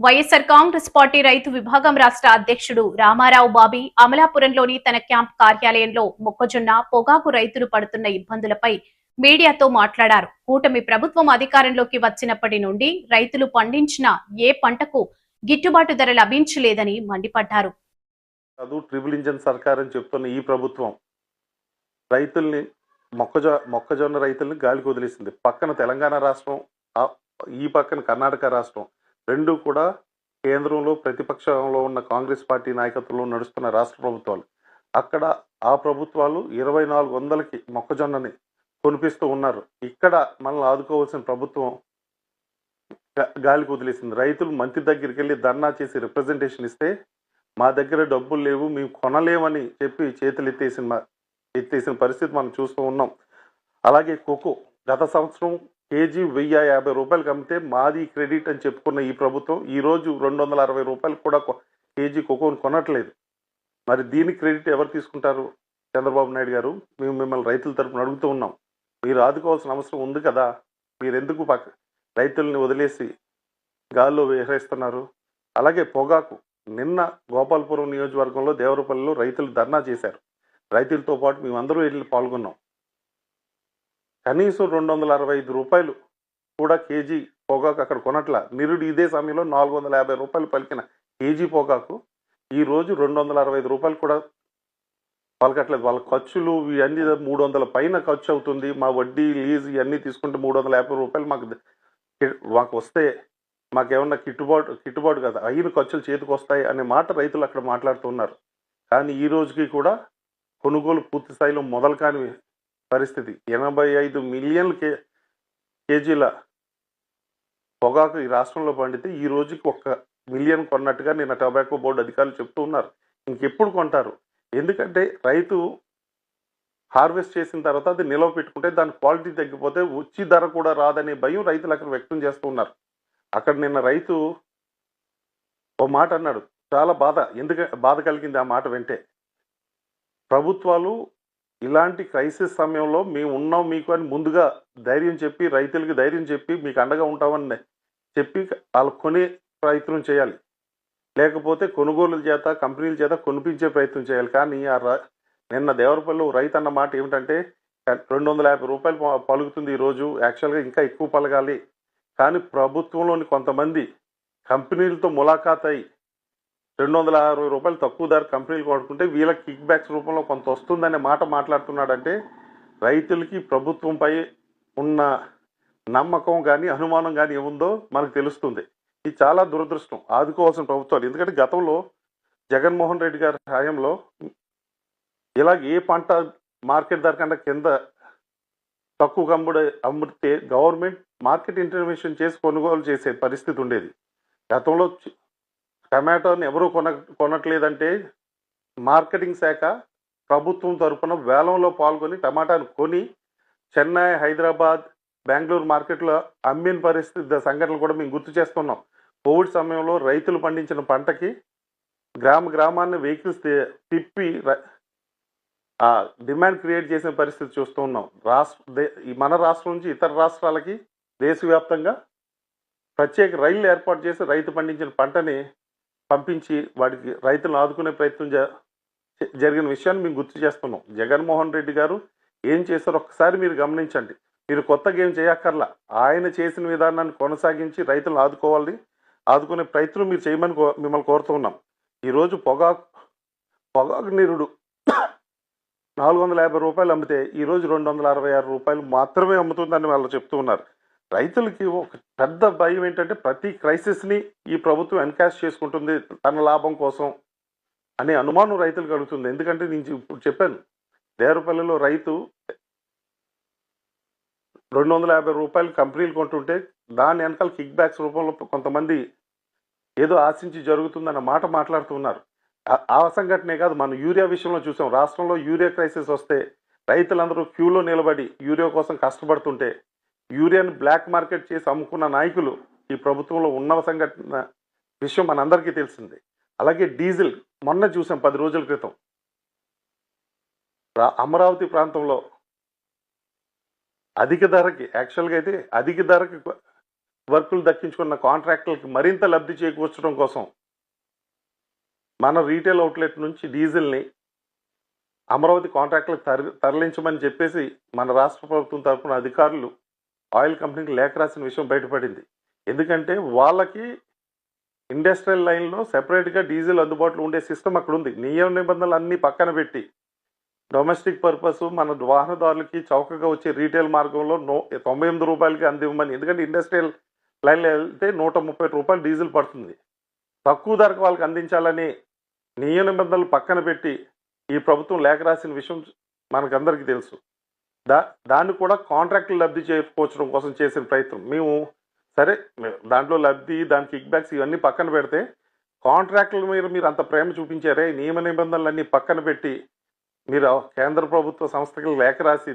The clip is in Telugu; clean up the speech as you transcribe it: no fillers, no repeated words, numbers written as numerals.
వైఎస్ఆర్ కాంగ్రెస్ పార్టీ రైతు విభాగం రాష్ట్ర అధ్యక్షుడు రామారావు బాబీ అమలాపురంలోని తన క్యాంప్ కార్యాలయంలో మొక్కజొన్న, పొగాకు రైతులు పడుతున్న ఇబ్బందులపై మీడియాతో మాట్లాడారు. కూటమి ప్రభుత్వం అధికారంలోకి వచ్చినప్పటి నుండి రైతులు పండించిన ఏ పంటకు గిట్టుబాటు ధర లభించలేదని మండిపడ్డారు. ట్రిపుల్ ఇంజన్ సర్కార్ అని చెప్తున్న ఈ ప్రభుత్వం రైతుల్ని మొక్కజొన్న రైతుల్ని గాలికి వదిలేసింది. పక్కన తెలంగాణ రాష్ట్రం, ఈ పక్కన కర్ణాటక రాష్ట్రం రెండు కూడా కేంద్రంలో ప్రతిపక్షంలో ఉన్న కాంగ్రెస్ పార్టీ నాయకత్వంలో నడుస్తున్న రాష్ట్ర ప్రభుత్వాలు. అక్కడ ఆ ప్రభుత్వాలు 2400కి మొక్కజొన్నని కొనిపిస్తూ ఉన్నారు. ఇక్కడ మనల్ని ఆదుకోవాల్సిన ప్రభుత్వం గాలికి వదిలేసింది. రైతులు మంత్రి దగ్గరికి వెళ్ళి ధర్నా చేసి రిప్రజెంటేషన్ ఇస్తే మా దగ్గర డబ్బులు లేవు, మేము కొనలేమని చెప్పి చేతులు ఎత్తేసిన పరిస్థితి మనం చూస్తూ ఉన్నాం. అలాగే కోకో గత సంవత్సరం కేజీ 1050 రూపాయలకి అమ్మితే మాది క్రెడిట్ అని చెప్పుకున్న ఈ ప్రభుత్వం ఈరోజు 260 రూపాయలకు కూడా కేజీ కోకోను కొనట్లేదు. మరి దీని క్రెడిట్ ఎవరు తీసుకుంటారు? చంద్రబాబు నాయుడు గారు, మేము మిమ్మల్ని రైతుల తరపున అడుగుతూ ఉన్నాం. మీరు ఆదుకోవాల్సిన అవసరం ఉంది కదా, మీరు ఎందుకు రైతుల్ని వదిలేసి గాల్లో విహరిస్తున్నారు? అలాగే పొగాకు నిన్న గోపాలపురం నియోజకవర్గంలో దేవరపల్లిలో రైతులు ధర్నా చేశారు. రైతులతో పాటు మేమందరూ వెళ్ళి పాల్గొన్నాం. కనీసం 265 రూపాయలు కూడా కేజీ పొగాకు అక్కడ కొనట్ల. నిరుడు ఇదే సమయంలో 450 రూపాయలు పలికిన కేజీ పొగాకు ఈరోజు 265 రూపాయలు కూడా పలకట్లేదు. వాళ్ళ ఖర్చులు ఇవన్నీ 300 పైన ఖర్చు అవుతుంది. మా వడ్డీ, లీజ్ ఇవన్నీ తీసుకుంటే 350 రూపాయలు మాకు వస్తే మాకేమన్నా గిట్టుబాటు కదా, అయిన ఖర్చులు చేతికి వస్తాయి అనే మాట రైతులు అక్కడ మాట్లాడుతున్నారు. కానీ ఈ రోజుకి కూడా కొనుగోలు పూర్తి స్థాయిలో మొదలు కాని పరిస్థితి. 85 మిలియన్ల కేజీల పొగాకు ఈ రాష్ట్రంలో పండితే ఈ రోజుకి 1 మిలియన్ కొన్నట్టుగా నిన్న టొబాకో బోర్డు అధికారులు చెప్తూ ఉన్నారు. ఇంకెప్పుడు కొంటారు? ఎందుకంటే రైతు హార్వెస్ట్ చేసిన తర్వాత అది నిల్వ పెట్టుకుంటే దాని క్వాలిటీ తగ్గిపోతే వచ్చి ధర కూడా రాదనే భయం రైతులు అక్కడ వ్యక్తం చేస్తూ ఉన్నారు. అక్కడ నిన్న రైతు ఓ మాట అన్నాడు, చాలా బాధ కలిగింది ఆ మాట వింటే. ప్రభుత్వాలు ఇలాంటి క్రైసిస్ సమయంలో మేము ఉన్నాం మీకు అని ముందుగా ధైర్యం చెప్పి, రైతులకి ధైర్యం చెప్పి మీకు అండగా ఉంటామని చెప్పి వాళ్ళు కొనే ప్రయత్నం చేయాలి. లేకపోతే కొనుగోలుల చేత, కంపెనీల చేత కొనిపించే ప్రయత్నం చేయాలి. కానీ నిన్న దేవరపల్లిలో రైతు అన్న మాట ఏమిటంటే 250 రూపాయలు పలుకుతుంది ఈరోజు, యాక్చువల్గా ఇంకా ఎక్కువ పలగాలి. కానీ ప్రభుత్వంలోని కొంతమంది కంపెనీలతో ములాఖాత్ అయ్యి 260 రూపాయలు తక్కువ ధర కంపెనీలు కొనుక్కుంటే వీళ్ళకి కిక్ బ్యాక్స్ రూపంలో కొంత వస్తుందనే మాట మాట్లాడుతున్నాడంటే రైతులకి ప్రభుత్వంపై ఉన్న నమ్మకం కానీ అనుమానం కానీ ఏముందో మనకు తెలుస్తుంది. ఇది చాలా దురదృష్టం. ఆదుకోవాల్సిన ప్రభుత్వాలు. ఎందుకంటే గతంలో జగన్మోహన్ రెడ్డి గారి హయాంలో ఇలాగ ఏ పంట మార్కెట్ ధర కన్నా కింద తక్కువ అమ్మితే గవర్నమెంట్ మార్కెట్ ఇంటర్వెన్షన్ చేసి కొనుగోలు చేసే పరిస్థితి ఉండేది. గతంలో టమాటోని ఎవరూ కొనట్లేదంటే మార్కెటింగ్ శాఖ ప్రభుత్వం తరఫున వేలంలో పాల్గొని టమాటాను కొని చెన్నై, హైదరాబాద్, బెంగళూరు మార్కెట్లో అమ్మిన పరిస్థితి సంఘటనలు కూడా మేము గుర్తు చేస్తున్నాం. కోవిడ్ సమయంలో రైతులు పండించిన పంటకి గ్రామాన్ని వెహికల్స్ తిప్పి డిమాండ్ క్రియేట్ చేసిన పరిస్థితి చూస్తూ ఉన్నాం. మన రాష్ట్రం నుంచి ఇతర రాష్ట్రాలకి దేశవ్యాప్తంగా ప్రత్యేక రైళ్లు ఏర్పాటు చేసి రైతు పండించిన పంటని పంపించి వాటికి రైతులను ఆదుకునే ప్రయత్నం జరిగిన విషయాన్ని మేము గుర్తు చేస్తున్నాం. జగన్మోహన్ రెడ్డి గారు ఏం చేశారో ఒక్కసారి మీరు గమనించండి. మీరు కొత్తగా ఏం చేయక్కర్లా. ఆయన చేసిన విధానాన్ని కొనసాగించి రైతులను ఆదుకునే ప్రయత్నం మీరు చేయమని మిమ్మల్ని కోరుతూ ఉన్నాం. ఈరోజు పొగాకు నిరుడు 450 రూపాయలు అమ్మితే ఈరోజు 266 రూపాయలు మాత్రమే అమ్ముతుందని వాళ్ళు చెప్తూ ఉన్నారు. రైతులకి ఒక పెద్ద భయం ఏంటంటే ప్రతి క్రైసిస్ని ఈ ప్రభుత్వం ఎన్కాష్ చేసుకుంటుంది తన లాభం కోసం అనే అనుమానం రైతులు కలుగుతుంది. ఎందుకంటే నేను ఇప్పుడు చెప్పాను, దేవరపల్లిలో రైతు 250 రూపాయలు కంపెనీలు కొంటుంటే దాని వెనకాల కిక్ బ్యాక్స్ రూపంలో కొంతమంది ఏదో ఆశించి జరుగుతుందన్న మాట మాట్లాడుతున్నారు. ఆ సంఘటనే కాదు, మనం యూరియా విషయంలో చూసాం. రాష్ట్రంలో యూరియా క్రైసిస్ వస్తే రైతులందరూ క్యూలో నిలబడి యూరియా కోసం కష్టపడుతుంటే యూరియాని బ్లాక్ మార్కెట్ చేసి అమ్ముకున్న నాయకులు ఈ ప్రభుత్వంలో ఉన్న సంఘటన విషయం మనందరికీ తెలిసిందే. అలాగే డీజిల్ మొన్న చూసాం 10 రోజుల క్రితం అమరావతి ప్రాంతంలో అధిక ధరకి వర్కులు దక్కించుకున్న కాంట్రాక్టులకి మరింత లబ్ధి చేకూర్చడం కోసం మన రీటైల్ అవుట్లెట్ నుంచి డీజిల్ని అమరావతి కాంట్రాక్టులకు తరలించమని చెప్పేసి మన రాష్ట్ర ప్రభుత్వం తరఫున అధికారులు ఆయిల్ కంపెనీకి లేఖ రాసిన విషయం బయటపడింది. ఎందుకంటే వాళ్ళకి ఇండస్ట్రియల్ లైన్లో సెపరేట్గా డీజిల్ అందుబాటులో ఉండే సిస్టమ్ అక్కడ ఉంది. నియమ నిబంధనలు అన్నీ పక్కన పెట్టి డొమెస్టిక్ పర్పస్ మన వాహనదారులకి చౌకగా వచ్చే రీటైల్ మార్గంలో 98 రూపాయలకి అందివ్వమని. ఎందుకంటే ఇండస్ట్రియల్ లైన్లో వెళ్తే 130 రూపాయలు డీజిల్ పడుతుంది. తక్కువ ధరకు వాళ్ళకి అందించాలని నియమ నిబంధనలు పక్కన పెట్టి ఈ ప్రభుత్వం లేఖ రాసిన విషయం మనకందరికీ తెలుసు. దాన్ని కూడా కాంట్రాక్టులు లబ్ధి చేకూర్చడం కోసం చేసిన ప్రయత్నం. మేము సరే దాంట్లో లబ్ధి, దాని కిక్ బ్యాక్స్ ఇవన్నీ పక్కన పెడితే కాంట్రాక్టుల మీద మీరు అంత ప్రేమ చూపించారే, నియమ నిబంధనలన్నీ పక్కన పెట్టి మీరు కేంద్ర ప్రభుత్వ సంస్థకి లేఖ రాసి